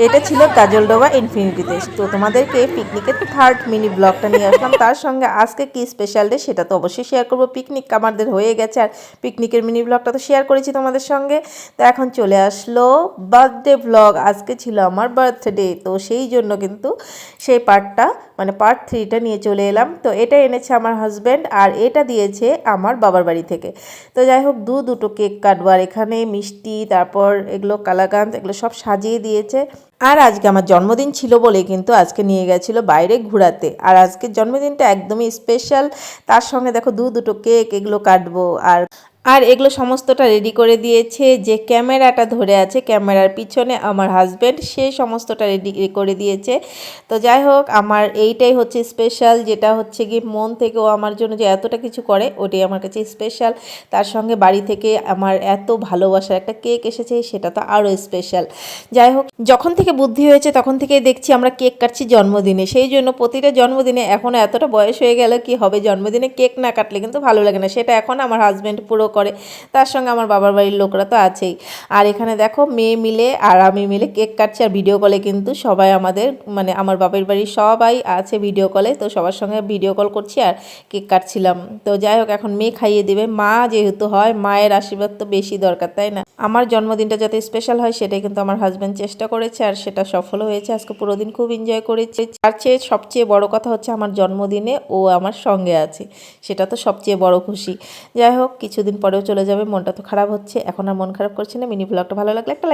এটা ছিল কাজলডোবা ইনফিনিটিতে। তো তোমাদেরকে পিকনিকের থার্ড মিনি ব্লগটা নিয়ে আসলাম। তার সঙ্গে আজকে কি স্পেশাল ডে সেটা তো অবশ্যই শেয়ার করবো। পিকনিক আমাদের হয়ে গেছে, আর পিকনিকের মিনি ব্লগটা তো শেয়ার করেছি তোমাদের সঙ্গে। তো এখন চলে আসলো বার্থডে ব্লগ। আজকে ছিল আমার বার্থডে, তো সেই জন্য কিন্তু সেই পার্টটা মানে পার্ট 3টা নিয়ে চলে এলাম। তো এটা এনেছে আমার হাজব্যান্ড, আর এটা দিয়েছে আমার বাবার বাড়ি থেকে। তো যাই হোক, দুটো কেক কাটবো, আর এখানে মিষ্টি, তারপর এগুলো কালাকাঁদ, এগুলো সব সাজিয়ে দিয়েছে। আর আজকে আমার জন্মদিন ছিল বলে কিন্তু আজকে নিয়ে গেছিলো বাইরে ঘোরাতে। আর আজকের জন্মদিনটা একদমই স্পেশাল। তার সঙ্গে দেখো দুটো কেক, এগুলো কাটবো। আর এগুলো সমস্তটা রেডি করে দিয়েছে। যে ক্যামেরাটা ধরে আছে, ক্যামেরার পিছনে আমার হাজব্যান্ড, সে সমস্তটা রেডি করে দিয়েছে। তো যাই হোক, আমার এইটাই হচ্ছে স্পেশাল, যেটা হচ্ছে কি মন থেকে ও আমার জন্য যে এতটা কিছু করে, ওটাই আমার কাছে স্পেশাল। তার সঙ্গে বাড়ি থেকে আমার এত ভালোবাসার একটা কেক এসেছে, সেটা তো আরও স্পেশাল। যাই হোক, যখন থেকে বুদ্ধি হয়েছে তখন থেকেই দেখছি আমরা কেক কাটছি জন্মদিনে। সেই জন্য প্রতিটা জন্মদিনে, এখনও এতটা বয়স হয়ে গেল কি হবে, জন্মদিনে কেক না কাটলে কিন্তু ভালো লাগে না। সেটা এখন আমার হাজব্যান্ড পুরো করে, তার সঙ্গে আমার বাবার বাড়ির লোকরা তো আছেই। আর এখানে দেখো মেয়ে মিলে আর আমি মিলে কেক কাটছি, আর ভিডিও কলে কিন্তু সবাই আমাদের মানে আমার বাবার বাড়ির সবাই আছে ভিডিও কলে। তো সবার সঙ্গে ভিডিও কল করছি আর কেক কাটছিলাম। তো যাই হোক, এখন মেয়ে খাইয়ে দেবে। মা যেহেতু হয়, মায়ের আশীর্বাদ তো বেশি দরকার, তাই না? আমার জন্মদিনটা যাতে স্পেশাল হয় সেটাই কিন্তু আমার হাজব্যান্ড চেষ্টা করেছে, আর সেটা সফল হয়েছে। আজকে পুরো দিন খুব এনজয় করেছি। তার চেয়ে সবচেয়ে বড় কথা হচ্ছে আমার জন্মদিনে ও আমার সঙ্গে আছে, সেটা তো সবচেয়ে বড় খুশি। যাই হোক, কিছুদিন পরেও চলে যাবে, মনটা তো খারাপ হচ্ছে। এখন আর মন খারাপ করছে না। মিনি ব্লগটা ভালো লাগলে একটা লাইক